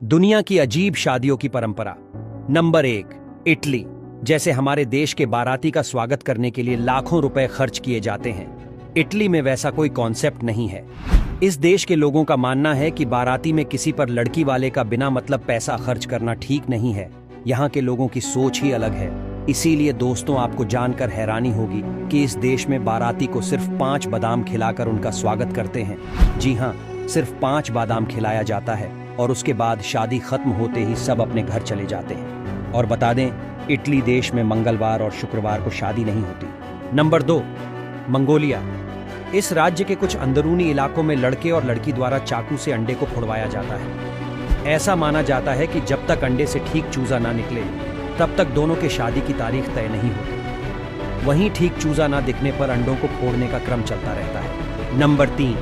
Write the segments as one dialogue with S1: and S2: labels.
S1: दुनिया की अजीब शादियों की परंपरा। Number 1, Italy. जैसे हमारे देश के बाराती का स्वागत करने के लिए लाखों रुपए खर्च किए जाते हैं, इटली में वैसा कोई कॉन्सेप्ट नहीं है। इस देश के लोगों का मानना है कि बाराती में किसी पर लड़की वाले का बिना मतलब पैसा खर्च करना ठीक नहीं है। यहाँ के लोगों की सोच ही अलग है। इसीलिए दोस्तों, आपको जानकर हैरानी होगी कि इस देश में बाराती को सिर्फ 5 बादाम खिलाकर उनका स्वागत करते हैं। जी हाँ, सिर्फ 5 बादाम खिलाया जाता है और उसके बाद शादी खत्म होते ही सब अपने घर चले जाते हैं। और बता दें, इटली देश में मंगलवार और शुक्रवार को शादी नहीं होती। Number 2, Mongolia. इस राज्य के कुछ अंदरूनी इलाकों में लड़के और लड़की द्वारा चाकू से अंडे को फोड़वाया जाता है। ऐसा माना जाता है कि जब तक अंडे से ठीक चूजा ना निकले तब तक दोनों के शादी की तारीख तय नहीं होती। वहीं ठीक चूजा ना दिखने पर अंडों को फोड़ने का क्रम चलता रहता है। नंबर 3,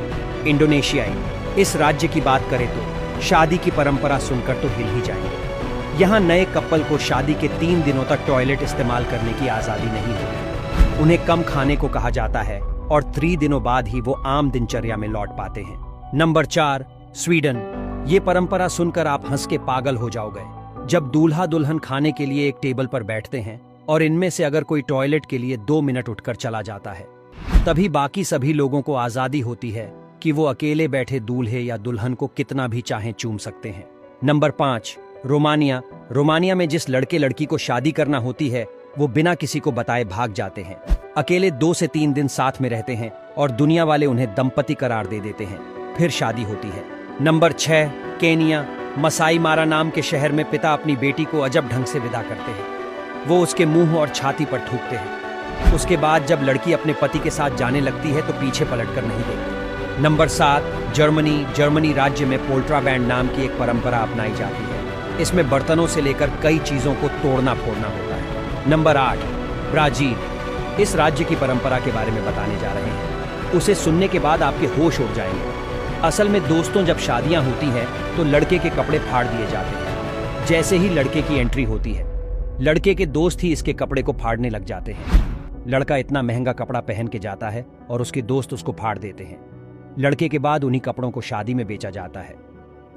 S1: इंडोनेशियाई। इस राज्य की बात करें तो शादी की परंपरा सुनकर तो हिल ही जाएंगे। यहाँ नए कपल को शादी के 3 दिनों तक टॉयलेट इस्तेमाल करने की आजादी नहीं होती। उन्हें कम खाने को कहा जाता है और 3 दिनों बाद ही वो आम दिनचर्या में लौट पाते हैं। Number 4, Sweden. ये परंपरा सुनकर आप हंस के पागल हो जाओगे। जब दूल्हा दुल्हन खाने के लिए एक टेबल पर बैठते हैं और इनमें से अगर कोई टॉयलेट के लिए 2 मिनट उठकर चला जाता है, तभी बाकी सभी लोगों को आजादी होती है कि वो अकेले बैठे दूल्हे या दुल्हन को कितना भी चाहें चूम सकते हैं। Number 5, Romania. रोमानिया में जिस लड़के लड़की को शादी करना होती है, वो बिना किसी को बताए भाग जाते हैं। अकेले 2 से 3 दिन साथ में रहते हैं और दुनिया वाले उन्हें दंपति करार दे देते हैं। फिर शादी होती है। Number 6, Kenya. मसाई मारा नाम के शहर में पिता अपनी बेटी को अजब ढंग से विदा करते हैं। वो उसके मुंह और छाती पर थूकते हैं। उसके बाद जब लड़की अपने पति के साथ जाने लगती है तो पीछे पलटकर नहीं देखती। Number 7, Germany. जर्मनी राज्य में पोल्ट्रा बैंड नाम की एक परंपरा अपनाई जाती है। इसमें बर्तनों से लेकर कई चीजों को तोड़ना फोड़ना होता है। Number 8, Brazil. इस राज्य की परंपरा के बारे में बताने जा रहे हैं। उसे सुनने के बाद आपके होश उड़ जाएंगे। असल में दोस्तों, जब शादियां होती हैं तो लड़के के कपड़े फाड़ दिए जाते हैं। जैसे ही लड़के की एंट्री होती है, लड़के के दोस्त ही इसके कपड़े को फाड़ने लग जाते हैं। लड़का इतना महंगा कपड़ा पहन के जाता है और उसके दोस्त उसको फाड़ देते हैं। लड़के के बाद उन्हीं कपड़ों को शादी में बेचा जाता है।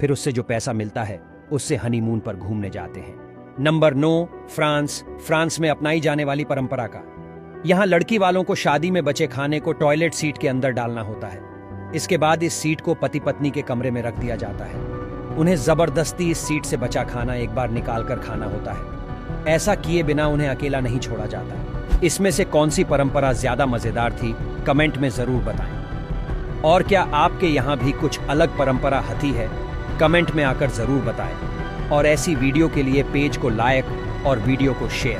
S1: फिर उससे जो पैसा मिलता है उससे हनीमून पर घूमने जाते हैं। Number 9, France. फ्रांस में अपनाई जाने वाली परंपरा का। यहाँ लड़की वालों को शादी में बचे खाने को टॉयलेट सीट के अंदर डालना होता है। इसके बाद इस सीट को पति पत्नी के कमरे में रख दिया जाता है। उन्हें जबरदस्ती इस सीट से बचा खाना एक बार निकाल कर खाना होता है। ऐसा किए बिना उन्हें अकेला नहीं छोड़ा जाता। इसमें से कौन सी परंपरा ज्यादा मजेदार थी, कमेंट में जरूर बताएं। और क्या आपके यहाँ भी कुछ अलग परंपरा हती है, कमेंट में आकर जरूर बताएं। और ऐसी वीडियो के लिए पेज को लाइक और वीडियो को शेयर